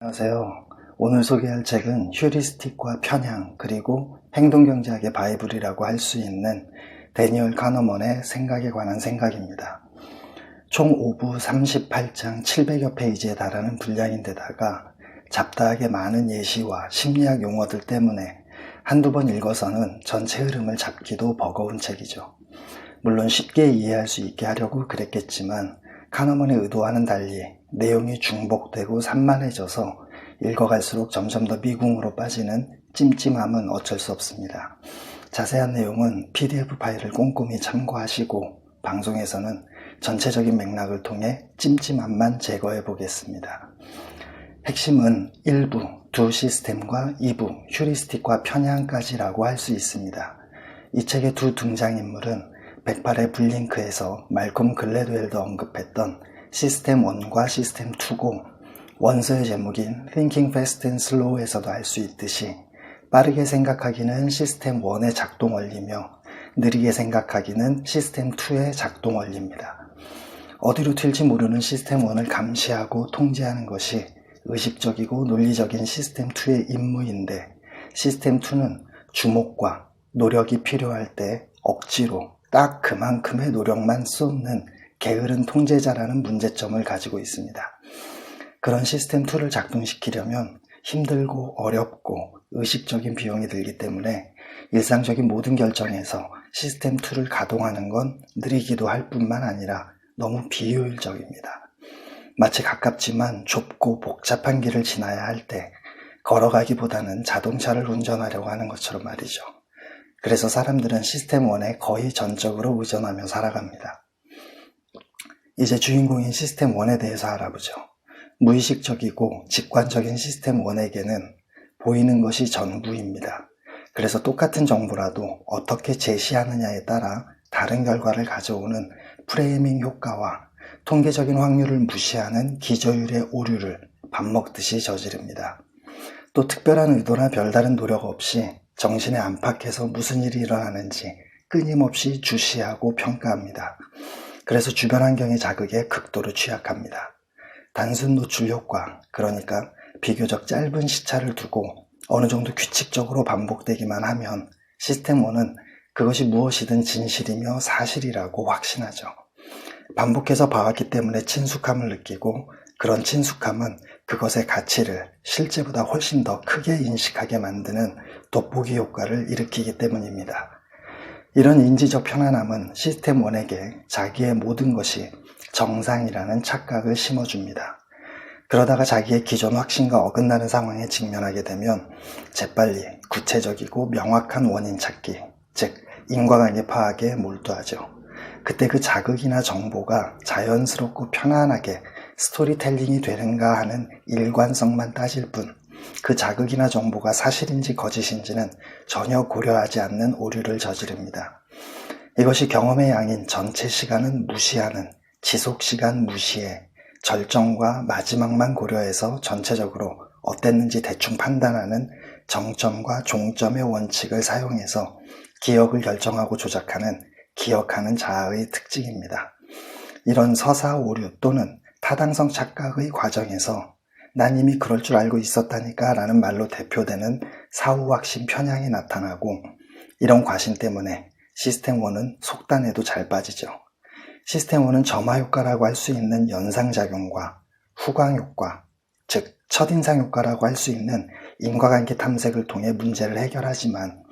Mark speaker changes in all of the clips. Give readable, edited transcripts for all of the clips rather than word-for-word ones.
Speaker 1: 안녕하세요. 오늘 소개할 책은 휴리스틱과 편향 그리고 행동경제학의 바이블이라고 할 수 있는 데니얼 카너먼의 생각에 관한 생각입니다. 총 5부 38장 700여 페이지에 달하는 분량인데다가 잡다하게 많은 예시와 심리학 용어들 때문에 한두 번 읽어서는 전체 흐름을 잡기도 버거운 책이죠. 물론 쉽게 이해할 수 있게 하려고 그랬겠지만 카너먼의 의도와는 달리 내용이 중복되고 산만해져서 읽어갈수록 점점 더 미궁으로 빠지는 찜찜함은 어쩔 수 없습니다. 자세한 내용은 PDF 파일을 꼼꼼히 참고하시고 방송에서는 전체적인 맥락을 통해 찜찜함만 제거해 보겠습니다. 핵심은 1부, 두 시스템과 2부, 휴리스틱과 편향까지라고 할 수 있습니다. 이 책의 두 등장인물은 108회 블링크에서 말콤 글래드웰도 언급했던 시스템 1과 시스템 2고 원서의 제목인 Thinking Fast and Slow에서도 알 수 있듯이 빠르게 생각하기는 시스템 1의 작동 원리며 느리게 생각하기는 시스템 2의 작동 원리입니다. 어디로 튈지 모르는 시스템 1을 감시하고 통제하는 것이 의식적이고 논리적인 시스템 2의 임무인데 시스템 2는 주목과 노력이 필요할 때 억지로 딱 그만큼의 노력만 쏟는 게으른 통제자라는 문제점을 가지고 있습니다. 그런 시스템 2를 작동시키려면 힘들고 어렵고 의식적인 비용이 들기 때문에 일상적인 모든 결정에서 시스템 2를 가동하는 건 느리기도 할 뿐만 아니라 너무 비효율적입니다. 마치 가깝지만 좁고 복잡한 길을 지나야 할 때 걸어가기보다는 자동차를 운전하려고 하는 것처럼 말이죠. 그래서 사람들은 시스템 1에 거의 전적으로 의존하며 살아갑니다. 이제 주인공인 시스템 1에 대해서 알아보죠. 무의식적이고 직관적인 시스템 1에게는 보이는 것이 전부입니다. 그래서 똑같은 정보라도 어떻게 제시하느냐에 따라 다른 결과를 가져오는 프레이밍 효과와 통계적인 확률을 무시하는 기저율의 오류를 밥 먹듯이 저지릅니다. 또 특별한 의도나 별다른 노력 없이 정신의 안팎에서 무슨 일이 일어나는지 끊임없이 주시하고 평가합니다. 그래서 주변 환경의 자극에 극도로 취약합니다. 단순 노출 효과, 그러니까 비교적 짧은 시차를 두고 어느 정도 규칙적으로 반복되기만 하면 시스템 1은 그것이 무엇이든 진실이며 사실이라고 확신하죠. 반복해서 봐왔기 때문에 친숙함을 느끼고 그런 친숙함은 그것의 가치를 실제보다 훨씬 더 크게 인식하게 만드는 돋보기 효과를 일으키기 때문입니다. 이런 인지적 편안함은 시스템 1에게 자기의 모든 것이 정상이라는 착각을 심어줍니다. 그러다가 자기의 기존 확신과 어긋나는 상황에 직면하게 되면 재빨리 구체적이고 명확한 원인 찾기, 즉 인과관계 파악에 몰두하죠. 그때 그 자극이나 정보가 자연스럽고 편안하게 스토리텔링이 되는가 하는 일관성만 따질 뿐 그 자극이나 정보가 사실인지 거짓인지는 전혀 고려하지 않는 오류를 저지릅니다. 이것이 경험의 양인 전체 시간은 무시하는 지속시간 무시에 절정과 마지막만 고려해서 전체적으로 어땠는지 대충 판단하는 정점과 종점의 원칙을 사용해서 기억을 결정하고 조작하는 기억하는 자아의 특징입니다. 이런 서사 오류 또는 타당성 착각의 과정에서 난 이미 그럴 줄 알고 있었다니까 라는 말로 대표되는 사후확신 편향이 나타나고 이런 과신 때문에 시스템 1은 속단에도 잘 빠지죠. 시스템 1은 점화효과라고 할 수 있는 연상작용과 후광효과, 즉 첫인상효과라고 할 수 있는 인과관계 탐색을 통해 문제를 해결하지만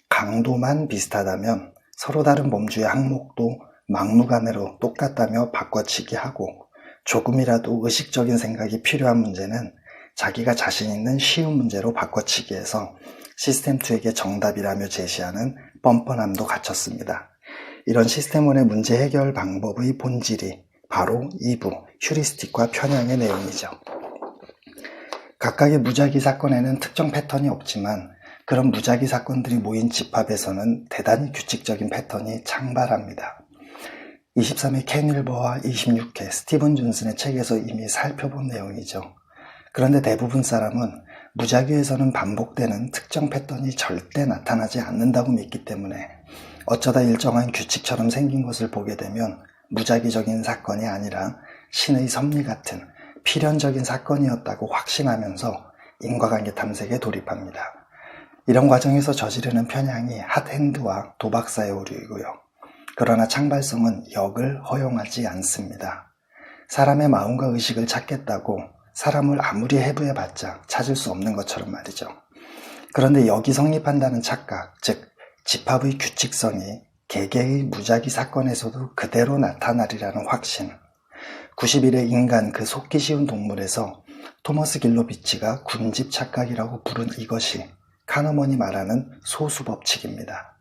Speaker 1: 강도만 비슷하다면 서로 다른 범주의 항목도 막무가내로 똑같다며 바꿔치기 하고 조금이라도 의식적인 생각이 필요한 문제는 자기가 자신 있는 쉬운 문제로 바꿔치기해서 시스템 2에게 정답이라며 제시하는 뻔뻔함도 갖췄습니다. 이런 시스템 1의 문제 해결 방법의 본질이 바로 2부 휴리스틱과 편향의 내용이죠. 각각의 무작위 사건에는 특정 패턴이 없지만 그런 무작위 사건들이 모인 집합에서는 대단히 규칙적인 패턴이 창발합니다. 23회 켄 윌버와 26회 스티븐 존슨의 책에서 이미 살펴본 내용이죠. 그런데 대부분 사람은 무작위에서는 반복되는 특정 패턴이 절대 나타나지 않는다고 믿기 때문에 어쩌다 일정한 규칙처럼 생긴 것을 보게 되면 무작위적인 사건이 아니라 신의 섭리 같은 필연적인 사건이었다고 확신하면서 인과관계 탐색에 돌입합니다. 이런 과정에서 저지르는 편향이 핫핸드와 도박사의 오류이고요. 그러나 창발성은 역을 허용하지 않습니다. 사람의 마음과 의식을 찾겠다고 사람을 아무리 해부해봤자 찾을 수 없는 것처럼 말이죠. 그런데 역이 성립한다는 착각, 즉 집합의 규칙성이 개개의 무작위 사건에서도 그대로 나타나리라는 확신. 90일의 인간 그 속기 쉬운 동물에서 토머스 길로비치가 군집 착각이라고 부른 이것이 카너먼이 말하는 소수법칙입니다.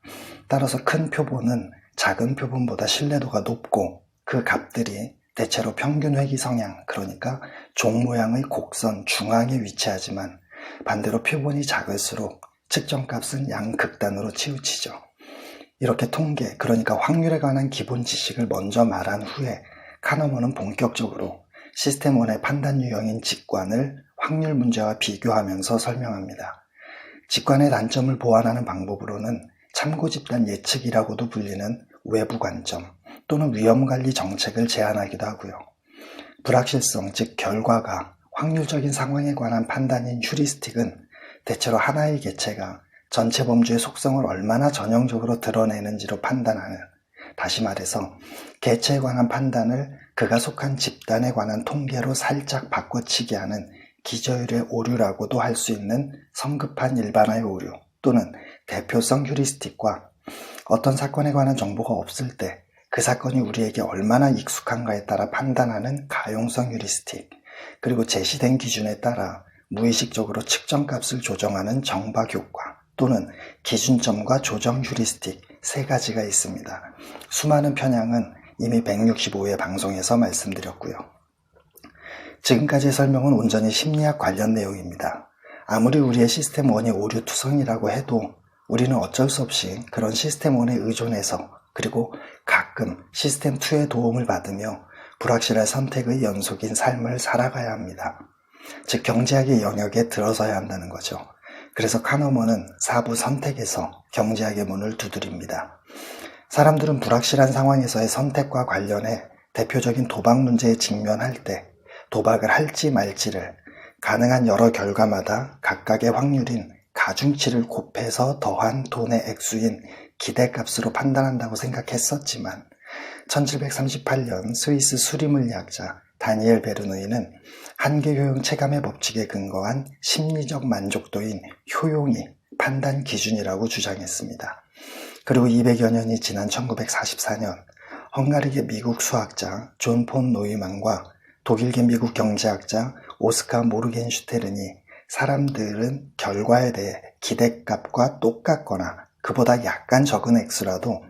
Speaker 1: 따라서 큰 표본은 작은 표본보다 신뢰도가 높고 그 값들이 대체로 평균 회귀 성향, 그러니까 종 모양의 곡선 중앙에 위치하지만 반대로 표본이 작을수록 측정값은 양극단으로 치우치죠. 이렇게 통계, 그러니까 확률에 관한 기본 지식을 먼저 말한 후에 카너먼은 본격적으로 시스템 1의 판단 유형인 직관을 확률 문제와 비교하면서 설명합니다. 직관의 단점을 보완하는 방법으로는 참고 집단 예측이라고도 불리는 외부 관점 또는 위험관리 정책을 제안하기도 하고요. 불확실성, 즉 결과가 확률적인 상황에 관한 판단인 휴리스틱은 대체로 하나의 개체가 전체 범주의 속성을 얼마나 전형적으로 드러내는지로 판단하는, 다시 말해서 개체에 관한 판단을 그가 속한 집단에 관한 통계로 살짝 바꿔치기 하는 기저율의 오류라고도 할 수 있는 성급한 일반화의 오류 또는 대표성 휴리스틱과 어떤 사건에 관한 정보가 없을 때 그 사건이 우리에게 얼마나 익숙한가에 따라 판단하는 가용성 휴리스틱, 그리고 제시된 기준에 따라 무의식적으로 측정값을 조정하는 정박 효과 또는 기준점과 조정 휴리스틱 세 가지가 있습니다. 수많은 편향은 이미 165회 방송에서 말씀드렸고요. 지금까지의 설명은 온전히 심리학 관련 내용입니다. 아무리 우리의 시스템 1이 오류투성이라고 해도 우리는 어쩔 수 없이 그런 시스템 1에 의존해서, 그리고 가끔 시스템 2의 도움을 받으며 불확실한 선택의 연속인 삶을 살아가야 합니다. 즉 경제학의 영역에 들어서야 한다는 거죠. 그래서 카너먼은 사부 선택에서 경제학의 문을 두드립니다. 사람들은 불확실한 상황에서의 선택과 관련해 대표적인 도박 문제에 직면할 때 도박을 할지 말지를 가능한 여러 결과마다 각각의 확률인 가중치를 곱해서 더한 돈의 액수인 기대값으로 판단한다고 생각했었지만 1738년 스위스 수리물리학자 다니엘 베르누이는 한계효용 체감의 법칙에 근거한 심리적 만족도인 효용이 판단 기준이라고 주장했습니다. 그리고 200여 년이 지난 1944년 헝가리계 미국 수학자 존 폰 노이만과 독일계 미국 경제학자 오스카 모르겐슈테른이 사람들은 결과에 대해 기대값과 똑같거나 그보다 약간 적은 액수라도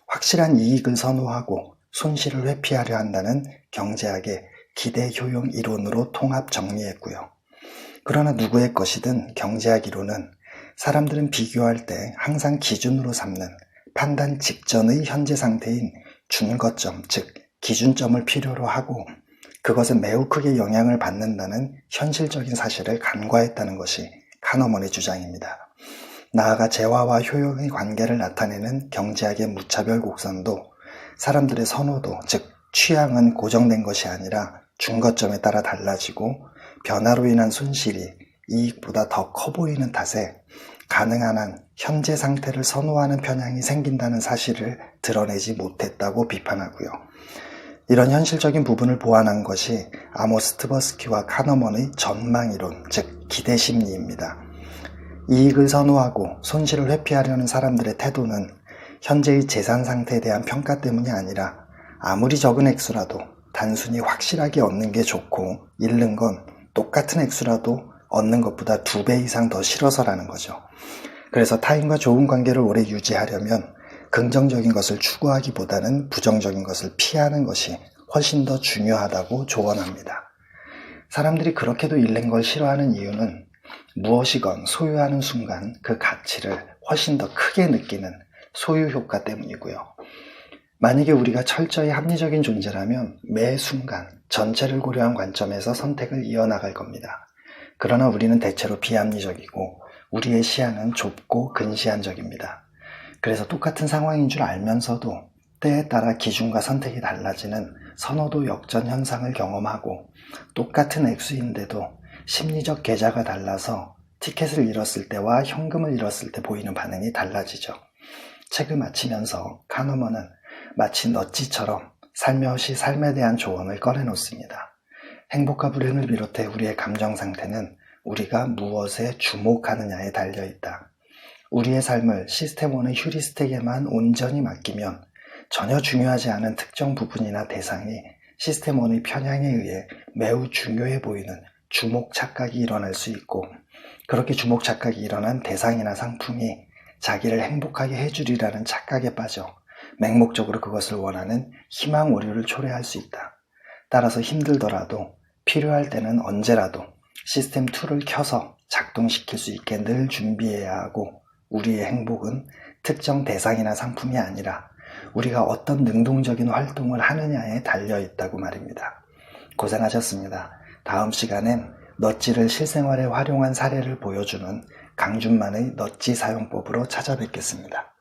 Speaker 1: 확실한 이익을 선호하고 손실을 회피하려 한다는 경제학의 기대효용 이론으로 통합 정리했고요. 그러나 누구의 것이든 경제학 이론은 사람들은 비교할 때 항상 기준으로 삼는 판단 직전의 현재 상태인 준거점, 즉 기준점을 필요로 하고 그것은 매우 크게 영향을 받는다는 현실적인 사실을 간과했다는 것이 카너먼의 주장입니다. 나아가 재화와 효용의 관계를 나타내는 경제학의 무차별 곡선도 사람들의 선호도, 즉 취향은 고정된 것이 아니라 준거점에 따라 달라지고 변화로 인한 손실이 이익보다 더 커 보이는 탓에 가능한 한 현재 상태를 선호하는 편향이 생긴다는 사실을 드러내지 못했다고 비판하고요. 이런 현실적인 부분을 보완한 것이 아모스 트버스키와 카너먼의 전망이론, 즉 기대심리입니다. 이익을 선호하고 손실을 회피하려는 사람들의 태도는 현재의 재산 상태에 대한 평가 때문이 아니라 아무리 적은 액수라도 단순히 확실하게 얻는 게 좋고 잃는 건 똑같은 액수라도 얻는 것보다 2배 이상 더 싫어서라는 거죠. 그래서 타인과 좋은 관계를 오래 유지하려면 긍정적인 것을 추구하기보다는 부정적인 것을 피하는 것이 훨씬 더 중요하다고 조언합니다. 사람들이 그렇게도 잃는 걸 싫어하는 이유는 무엇이건 소유하는 순간 그 가치를 훨씬 더 크게 느끼는 소유 효과 때문이고요. 만약에 우리가 철저히 합리적인 존재라면 매 순간 전체를 고려한 관점에서 선택을 이어나갈 겁니다. 그러나 우리는 대체로 비합리적이고 우리의 시야는 좁고 근시안적입니다. 그래서 똑같은 상황인 줄 알면서도 때에 따라 기준과 선택이 달라지는 선호도 역전 현상을 경험하고, 똑같은 액수인데도 심리적 계좌가 달라서 티켓을 잃었을 때와 현금을 잃었을 때 보이는 반응이 달라지죠. 책을 마치면서 카너먼은 마치 넛지처럼 살며시 삶에 대한 조언을 꺼내놓습니다. 행복과 불행을 비롯해 우리의 감정 상태는 우리가 무엇에 주목하느냐에 달려있다. 우리의 삶을 시스템1의 휴리스틱에만 온전히 맡기면 전혀 중요하지 않은 특정 부분이나 대상이 시스템1의 편향에 의해 매우 중요해 보이는 주목 착각이 일어날 수 있고, 그렇게 주목 착각이 일어난 대상이나 상품이 자기를 행복하게 해주리라는 착각에 빠져 맹목적으로 그것을 원하는 희망 오류를 초래할 수 있다. 따라서 힘들더라도 필요할 때는 언제라도 시스템2를 켜서 작동시킬 수 있게 늘 준비해야 하고, 우리의 행복은 특정 대상이나 상품이 아니라 우리가 어떤 능동적인 활동을 하느냐에 달려있다고 말입니다. 고생하셨습니다. 다음 시간엔 넛지를 실생활에 활용한 사례를 보여주는 강준만의 넛지 사용법으로 찾아뵙겠습니다.